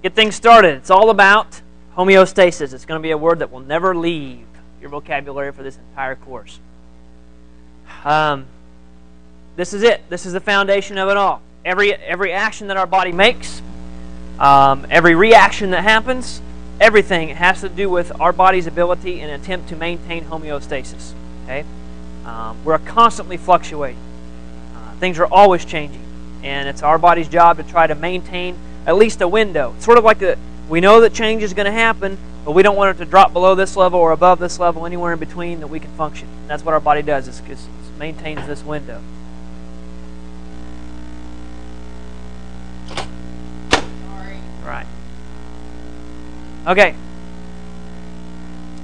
get things started. It's all about homeostasis. It's going to be a word that will never leave your vocabulary for this entire course. This is it. This is the foundation of it all. Every action that our body makes, every reaction that happens, everything has to do with our body's ability and attempt to maintain homeostasis. Okay? We're constantly fluctuating. Things are always changing. And it's our body's job to try to maintain at least a window. It's sort of like we know that change is going to happen, but we don't want it to drop below this level or above this level, anywhere in between that we can function. And that's what our body does, is maintains this window. Right. Okay.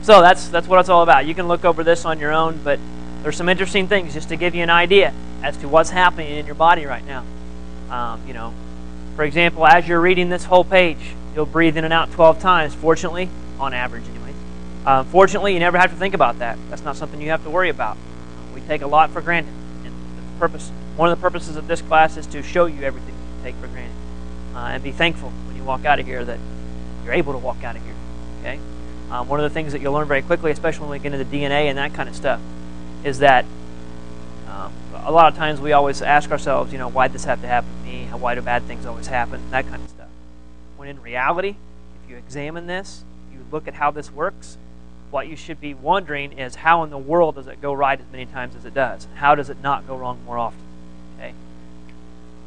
So that's what it's all about. You can look over this on your own, but there's some interesting things just to give you an idea as to what's happening in your body right now. You know, for example, as you're reading this whole page, you'll breathe in and out 12 times, fortunately, on average anyway. Fortunately, you never have to think about that. That's not something you have to worry about. We take a lot for granted. And one of the purposes of this class is to show you everything you take for granted. And be thankful when you walk out of here that you're able to walk out of here. Okay? One of the things that you'll learn very quickly, especially when we get into DNA and that kind of stuff, is that a lot of times we always ask ourselves, you know, why did this have to happen to me? Why do bad things always happen? That kind of stuff. When in reality, if you examine this, you look at how this works, what you should be wondering is how in the world does it go right as many times as it does? How does it not go wrong more often? Okay.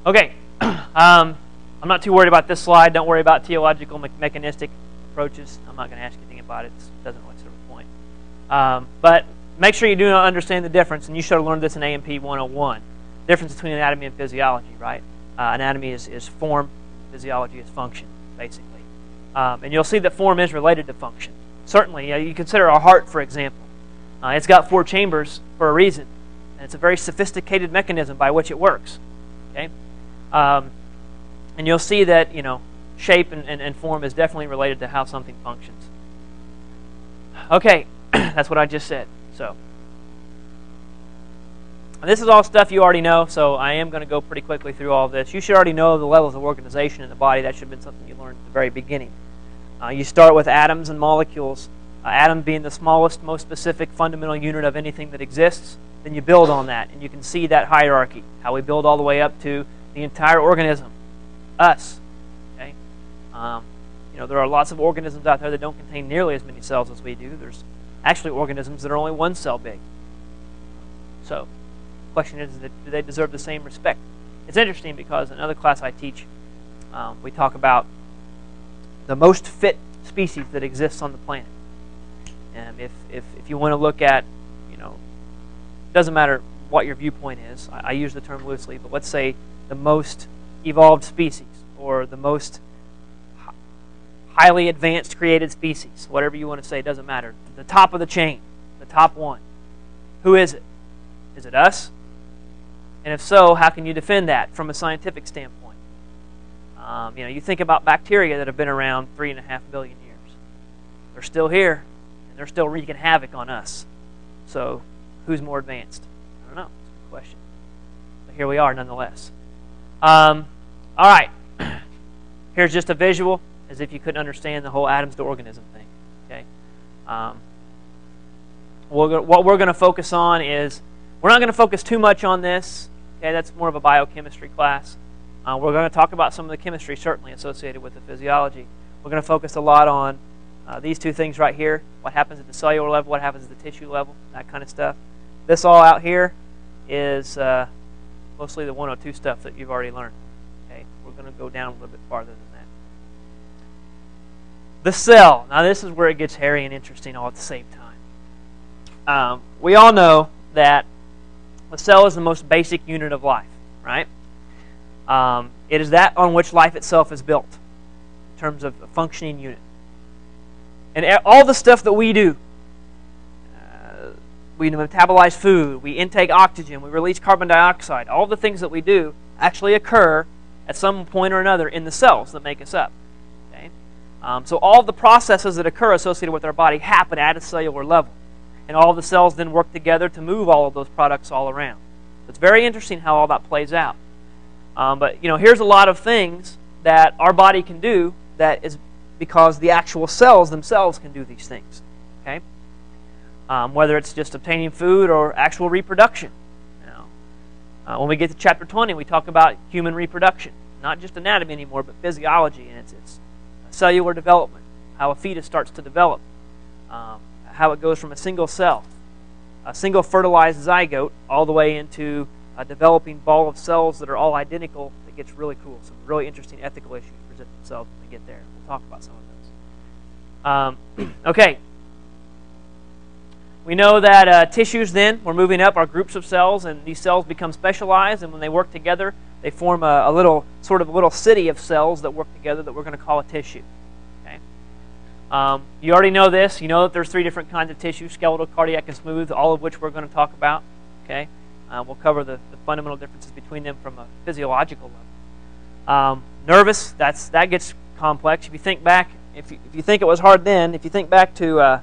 Okay. I'm not too worried about this slide. Don't worry about theological mechanistic approaches. I'm not going to ask you anything about it. It doesn't really serve a point. But make sure you do understand the difference, and you should have learned this in A&P 101. Difference between anatomy and physiology, right? Anatomy is form, physiology is function, basically. And you'll see that form is related to function. Certainly, you consider our heart, for example. It's got 4 chambers for a reason, and it's a very sophisticated mechanism by which it works. Okay, and you'll see that, you know, shape and form is definitely related to how something functions. Okay, that's what I just said. So, and this is all stuff you already know, so I am going to go pretty quickly through all of this. You should already know the levels of organization in the body. That should have been something you learned at the very beginning. You start with atoms and molecules, atom being the smallest, most specific fundamental unit of anything that exists. Then you build on that, and you can see that hierarchy, how we build all the way up to the entire organism, us. Okay, you know, there are lots of organisms out there that don't contain nearly as many cells as we do. There's actually organisms that are only 1 cell big. So, the question is, do they deserve the same respect? It's interesting because in another class I teach, we talk about the most fit species that exists on the planet. And if you want to look at, you know, it doesn't matter what your viewpoint is. I use the term loosely, but let's say the most evolved species or the most highly advanced created species, whatever you want to say, it doesn't matter. The top of the chain, the top one. Who is it? Is it us? And if so, how can you defend that from a scientific standpoint? You know, you think about bacteria that have been around 3.5 billion years. They're still here, and they're still wreaking havoc on us. So, who's more advanced? I don't know. It's a good question. But here we are, nonetheless. All right. Here's just a visual, as if you couldn't understand the whole atoms to organism thing. Okay. What we're going to focus on is, we're not going to focus too much on this. Okay, that's more of a biochemistry class. We're going to talk about some of the chemistry, certainly associated with the physiology. We're going to focus a lot on these 2 things right here. What happens at the cellular level, what happens at the tissue level, that kind of stuff. This all out here is mostly the 102 stuff that you've already learned. Okay, we're going to go down a little bit farther than that. The cell. Now this is where it gets hairy and interesting all at the same time. We all know that the cell is the most basic unit of life, right? It is that on which life itself is built in terms of a functioning unit. And all the stuff that we do, we metabolize food, we intake oxygen, we release carbon dioxide, all the things that we do actually occur at some point or another in the cells that make us up. Okay? So all the processes that occur associated with our body happen at a cellular level. And all the cells then work together to move all of those products all around. It's very interesting how all that plays out. But you know, here's a lot of things that our body can do that is because the actual cells themselves can do these things. Okay? Whether it's just obtaining food or actual reproduction. When we get to chapter 20, we talk about human reproduction. Not just anatomy anymore, but physiology, and it's cellular development, how a fetus starts to develop, how it goes from a single cell, a single fertilized zygote, all the way into a developing ball of cells that are all identical. It gets really cool. Some really interesting ethical issues present themselves when we get there. We'll talk about some of those. Okay. We know that tissues then, we're moving up, are groups of cells, and these cells become specialized, and when they work together, they form a little city of cells that work together that we're going to call a tissue. Okay? You already know this. You know that there's 3 different kinds of tissue: skeletal, cardiac, and smooth, all of which we're going to talk about. Okay? We'll cover the fundamental differences between them from a physiological level. Nervous, that gets complex. If you think back, if you think it was hard then, if you think back to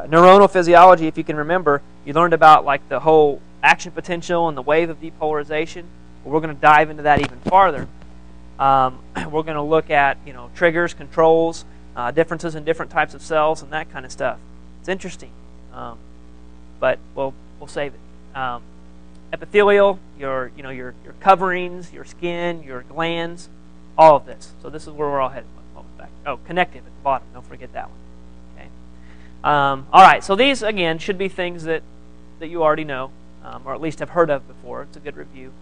neuronal physiology, if you can remember, you learned about like the whole action potential and the wave of depolarization. Well, we're going to dive into that even farther. We're going to look at triggers, controls, differences in different types of cells, and that kind of stuff. It's interesting, but we'll save it. Epithelial, your coverings, your skin, your glands, all of this. So this is where we're all headed. Oh, connective at the bottom. Don't forget that one. All right, so these, again, should be things that you already know, or at least have heard of before. It's a good review.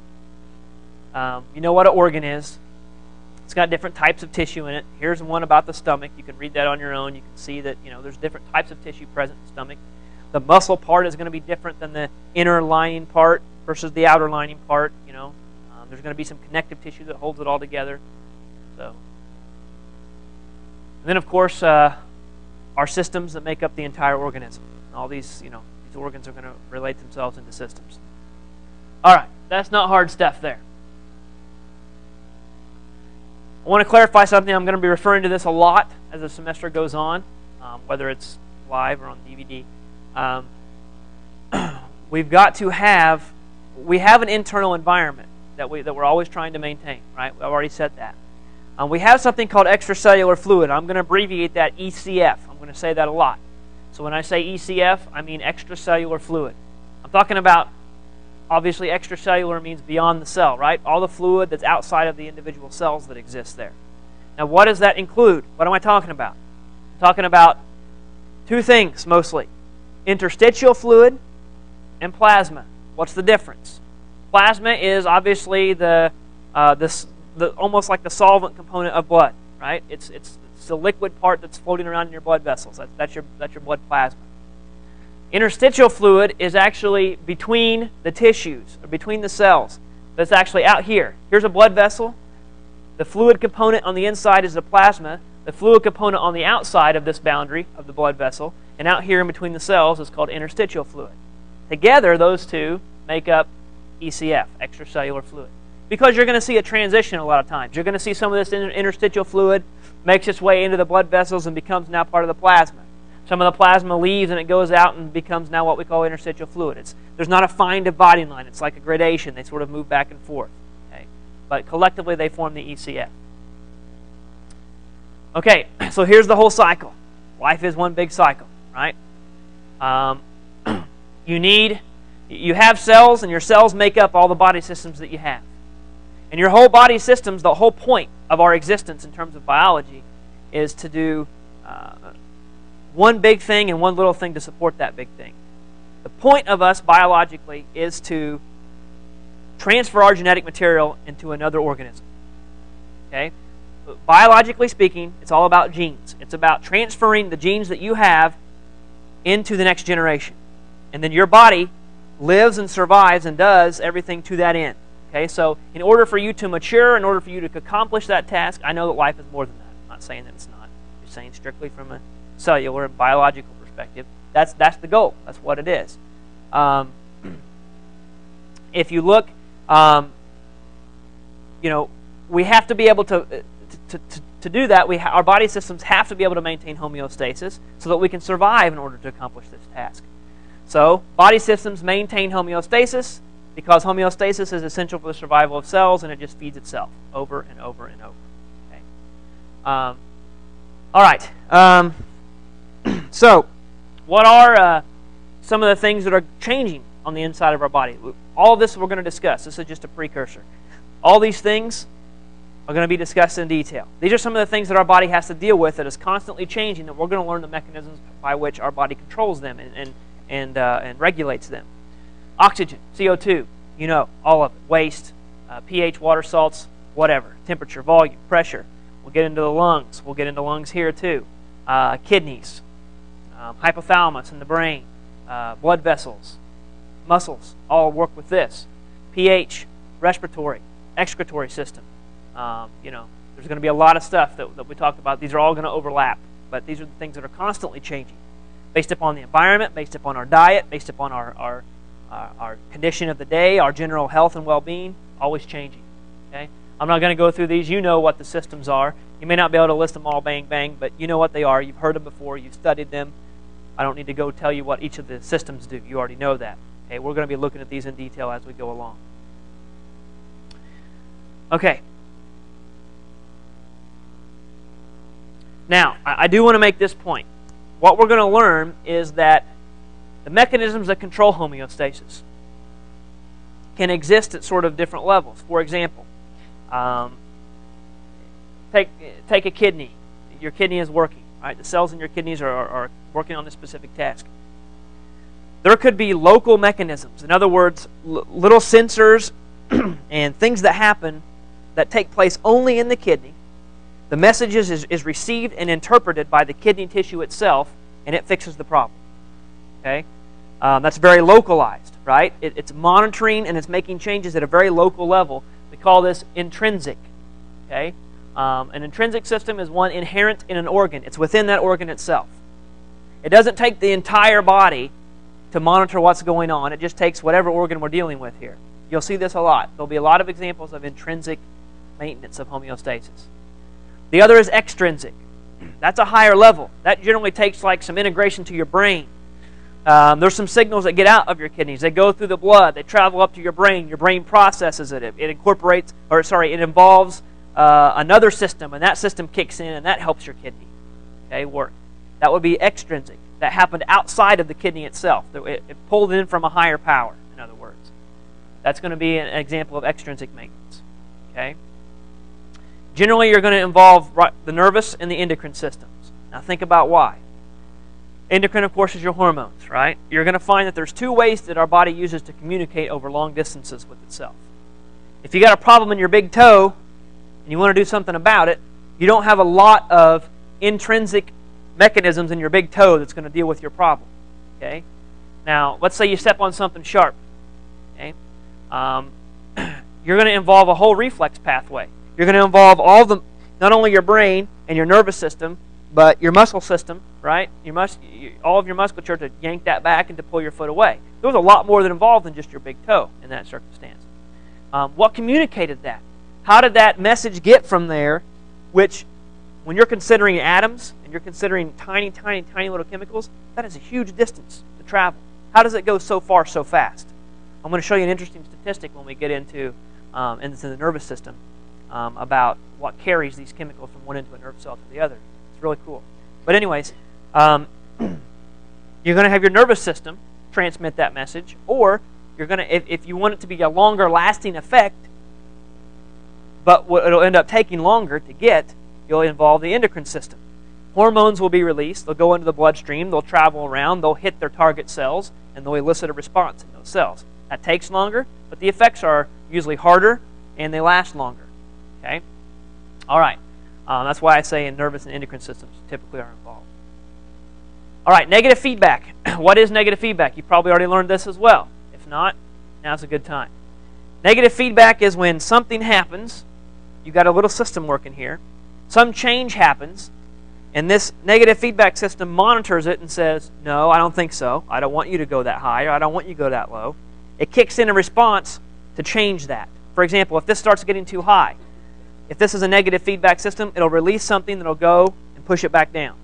You know what an organ is. It's got different types of tissue in it. Here's one about the stomach. You can read that on your own. You can see that there's different types of tissue present in the stomach. The muscle part is going to be different than the inner lining part versus the outer lining part. There's going to be some connective tissue that holds it all together. So, and then, of course, are systems that make up the entire organism. And all these, these organs are going to relate themselves into systems. All right, that's not hard stuff there. I want to clarify something. I'm going to be referring to this a lot as the semester goes on, whether it's live or on DVD. We have an internal environment that we're always trying to maintain, right? I've already said that. We have something called extracellular fluid. I'm going to abbreviate that ECF. I'm going to say that a lot. So when I say ECF, I mean extracellular fluid. I'm talking about, obviously, extracellular means beyond the cell, right? All the fluid that's outside of the individual cells that exist there. Now, what does that include? What am I talking about? I'm talking about 2 things, mostly. Interstitial fluid and plasma. What's the difference? Plasma is obviously almost like the solvent component of blood, right? It's the liquid part that's floating around in your blood vessels. That's your blood plasma. Interstitial fluid is actually between the tissues, or between the cells. That's actually out here. Here's a blood vessel. The fluid component on the inside is the plasma. The fluid component on the outside of this boundary of the blood vessel, and out here in between the cells, is called interstitial fluid. Together, those two make up ECF, extracellular fluid. Because you're going to see a transition a lot of times. You're going to see some of this interstitial fluid makes its way into the blood vessels and becomes now part of the plasma. Some of the plasma leaves and it goes out and becomes now what we call interstitial fluid. There's not a fine dividing line. It's like a gradation. They sort of move back and forth. Okay? But collectively they form the ECF. Okay, so here's the whole cycle. Life is one big cycle, right? You have cells, and your cells make up all the body systems that you have. And your whole body systems, the whole point of our existence in terms of biology, is to do one big thing and one little thing to support that big thing. The point of us biologically is to transfer our genetic material into another organism. Okay? Biologically speaking, it's all about genes. It's about transferring the genes that you have into the next generation. And then your body lives and survives and does everything to that end. Okay, so in order for you to mature, in order for you to accomplish that task, I know that life is more than that. I'm not saying that it's not. I'm just saying strictly from a cellular and biological perspective. That's the goal. That's what it is. If you look, we have to be able to do that. Our body systems have to be able to maintain homeostasis so that we can survive in order to accomplish this task. So body systems maintain homeostasis because homeostasis is essential for the survival of cells, and it just feeds itself over and over and over. All right. So, what are some of the things that are changing on the inside of our body? All of this we're going to discuss. This is just a precursor. All these things are going to be discussed in detail. These are some of the things that our body has to deal with that is constantly changing, that we're going to learn the mechanisms by which our body controls them and regulates them. Oxygen, CO2, you know, all of it. Waste, pH, water salts, whatever. Temperature, volume, pressure. We'll get into the lungs. We'll get into lungs here too. Kidneys, hypothalamus in the brain, blood vessels, muscles, all work with this. pH, respiratory, excretory system. You know, there's going to be a lot of stuff that we talked about. These are all going to overlap, but these are the things that are constantly changing based upon the environment, based upon our diet, based upon our condition of the day, our general health and well-being, always changing. Okay? I'm not going to go through these. You know what the systems are. You may not be able to list them all bang, bang, but you know what they are. You've heard them before. You've studied them. I don't need to go tell you what each of the systems do. You already know that. Okay? We're going to be looking at these in detail as we go along. Okay. Now, I do want to make this point. What we're going to learn is that the mechanisms that control homeostasis can exist at sort of different levels. For example, take a kidney. Your kidney is working. Right? The cells in your kidneys are working on this specific task. There could be local mechanisms. In other words, little sensors and things that happen that take place only in the kidney. The message is received and interpreted by the kidney tissue itself, and it fixes the problem. Okay, that's very localized, right? It's monitoring and it's making changes at a very local level. We call this intrinsic. Okay, an intrinsic system is one inherent in an organ. It's within that organ itself. It doesn't take the entire body to monitor what's going on. It just takes whatever organ we're dealing with here. You'll see this a lot. There'll be a lot of examples of intrinsic maintenance of homeostasis. The other is extrinsic. That's a higher level. That generally takes like some integration to your brain. There's some signals that get out of your kidneys. They go through the blood. They travel up to your brain. Your brain processes it. It involves another system, and that system kicks in, and that helps your kidney work. That would be extrinsic. That happened outside of the kidney itself. It pulled in from a higher power, in other words. That's going to be an example of extrinsic maintenance. Okay. Generally, you're going to involve the nervous and the endocrine systems. Now, think about why. Endocrine, of course, is your hormones, right? You're going to find that there's two ways that our body uses to communicate over long distances with itself. If you got a problem in your big toe and you want to do something about it, you don't have a lot of intrinsic mechanisms in your big toe that's going to deal with your problem. Okay? Now, let's say you step on something sharp. Okay? You're going to involve a whole reflex pathway. You're going to involve not only your brain and your nervous system, but your muscle system, right? All of your musculature to yank that back and to pull your foot away. There was a lot more that involved than just your big toe in that circumstance. What communicated that? How did that message get from there, which, when you're considering atoms and you're considering tiny, tiny, tiny little chemicals, that is a huge distance to travel. How does it go so far so fast? I'm going to show you an interesting statistic when we get into the nervous system. About what carries these chemicals from one end of a nerve cell to the other. It's really cool. But anyways, you're going to have your nervous system transmit that message, or you're going to, if you want it to be a longer lasting effect, but it'll end up taking longer to get, you'll involve the endocrine system. Hormones will be released. They'll go into the bloodstream. They'll travel around. They'll hit their target cells, and they'll elicit a response in those cells. That takes longer, but the effects are usually harder, and they last longer. Okay? All right. That's why I say in nervous and endocrine systems typically are involved. All right, negative feedback. What is negative feedback? You've probably already learned this as well. If not, now's a good time. Negative feedback is when something happens, you've got a little system working here, some change happens, and this negative feedback system monitors it and says, no, I don't think so. I don't want you to go that high, or I don't want you to go that low. It kicks in a response to change that. For example, if this starts getting too high, if this is a negative feedback system, it'll release something that'll go and push it back down.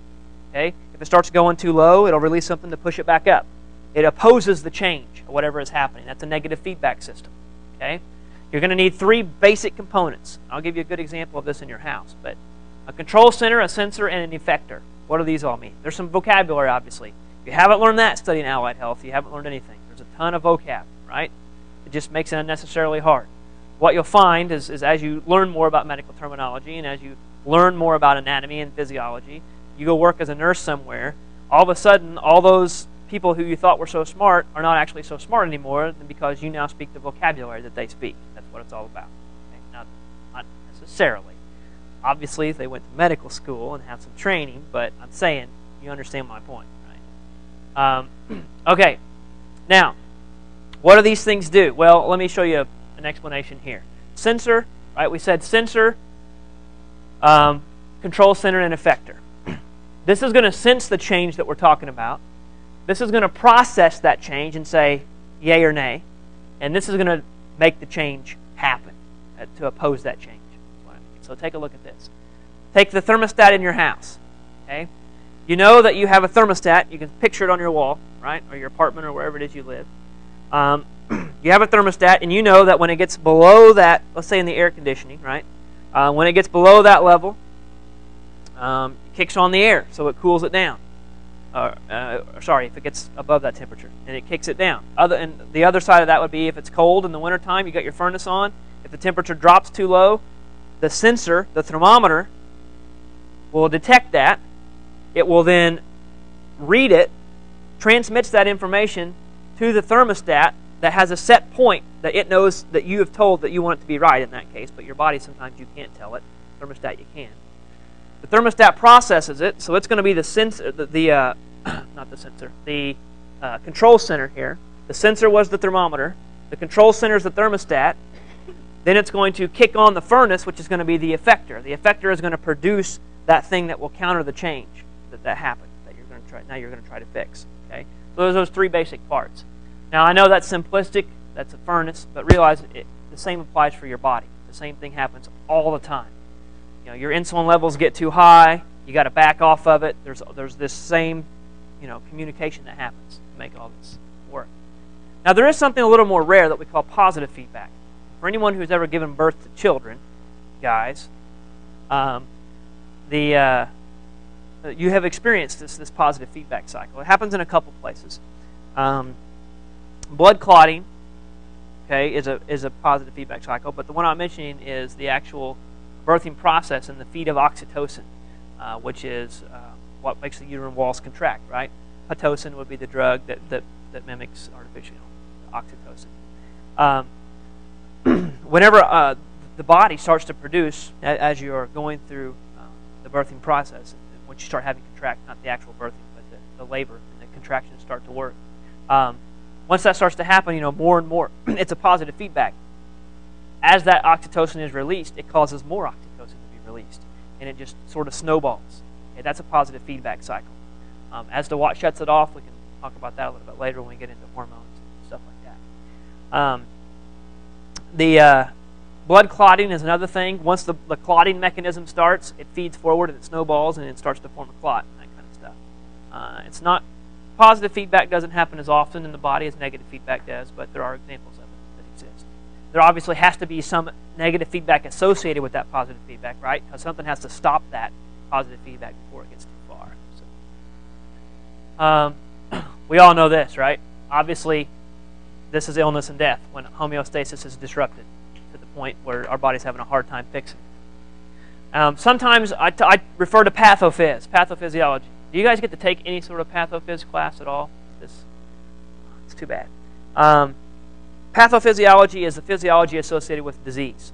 Okay? If it starts going too low, it'll release something to push it back up. It opposes the change of whatever is happening. That's a negative feedback system. Okay? You're going to need three basic components. I'll give you a good example of this in your house. But A control center, a sensor, and an effector. What do these all mean? There's some vocabulary, obviously. If you haven't learned that studying allied health, you haven't learned anything. There's a ton of vocab, right? It just makes it unnecessarily hard. What you'll find is as you learn more about medical terminology and as you learn more about anatomy and physiology, you go work as a nurse somewhere, all of a sudden, all those people who you thought were so smart are not actually so smart anymore because you now speak the vocabulary that they speak. That's what it's all about. Okay? Not necessarily. Obviously, if they went to medical school and have some training, but I'm saying you understand my point, right? Okay. Now, what do these things do? Well, let me show you an explanation here. Sensor, right? We said sensor, control center, and effector. This is going to sense the change that we're talking about. This is going to process that change and say yay or nay. And this is going to make the change happen to oppose that change. So take a look at this. Take the thermostat in your house. Okay? You know that you have a thermostat. You can picture it on your wall, right? Or your apartment or wherever it is you live. You have a thermostat, and you know that when it gets below that, let's say in the air conditioning, right? When it gets below that level, it kicks on the air, so it cools it down. Sorry, if it gets above that temperature, and it kicks it down. And the other side of that would be if it's cold in the wintertime, you got your furnace on. If the temperature drops too low, the sensor, the thermometer, will detect that. It will then read it, transmits that information to the thermostat that has a set point that it knows that you have told that you want it to be right in that case, but your body sometimes you can't tell it. Thermostat you can. The thermostat processes it, so it's going to be the sensor, not the sensor, the control center here. The sensor was the thermometer. The control center is the thermostat. Then it's going to kick on the furnace, which is going to be the effector. The effector is going to produce that thing that will counter the change that happened that you're going to try. Now you're going to try to fix. Okay, so those three basic parts. Now I know that's simplistic. That's a furnace, but realize the same applies for your body. The same thing happens all the time. You know, your insulin levels get too high. You got to back off of it. There's this same communication that happens to make all this work. Now there is something a little more rare that we call positive feedback. For anyone who's ever given birth to children, guys, you have experienced this positive feedback cycle. It happens in a couple places. Blood clotting, okay, is a positive feedback cycle, but the one I'm mentioning is the actual birthing process and the feed of oxytocin, which is what makes the uterine walls contract, right? Pitocin would be the drug that mimics artificial oxytocin. Whenever the body starts to produce, as you're going through the birthing process, once you start having contract, not the actual birthing, but the labor and the contractions start to work. Once that starts to happen, more and more, it's a positive feedback. As that oxytocin is released, it causes more oxytocin to be released, and it just sort of snowballs. Okay, that's a positive feedback cycle. As to what shuts it off, we can talk about that a little bit later when we get into hormones and stuff like that. The blood clotting is another thing. Once the clotting mechanism starts, it feeds forward and it snowballs and it starts to form a clot and that kind of stuff. It's not positive feedback doesn't happen as often in the body as negative feedback does, but there are examples of it that exist. There obviously has to be some negative feedback associated with that positive feedback, right? Because something has to stop that positive feedback before it gets too far. So, we all know this, right? Obviously, this is illness and death when homeostasis is disrupted to the point where our body's having a hard time fixing it. Sometimes I refer to pathophysiology. Do you guys get to take any sort of pathophys class at all? It's too bad. Pathophysiology is the physiology associated with disease.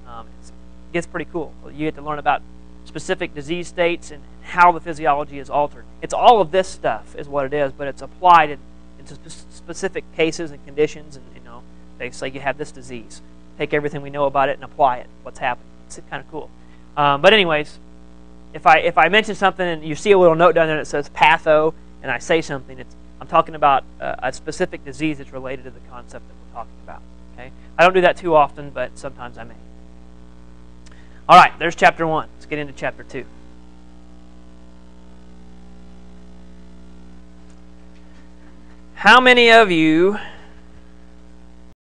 It gets pretty cool. You get to learn about specific disease states and how the physiology is altered. It's all of this stuff is what it is, but it's applied into specific cases and conditions. And they say you have this disease. Take everything we know about it and apply it. What's happening? It's kind of cool. But anyways, if I mention something and you see a little note down there that says patho, and I say something, I'm talking about a specific disease that's related to the concept that we're talking about. Okay, I don't do that too often, but sometimes I may. All right, there's chapter 1. Let's get into chapter 2. How many of you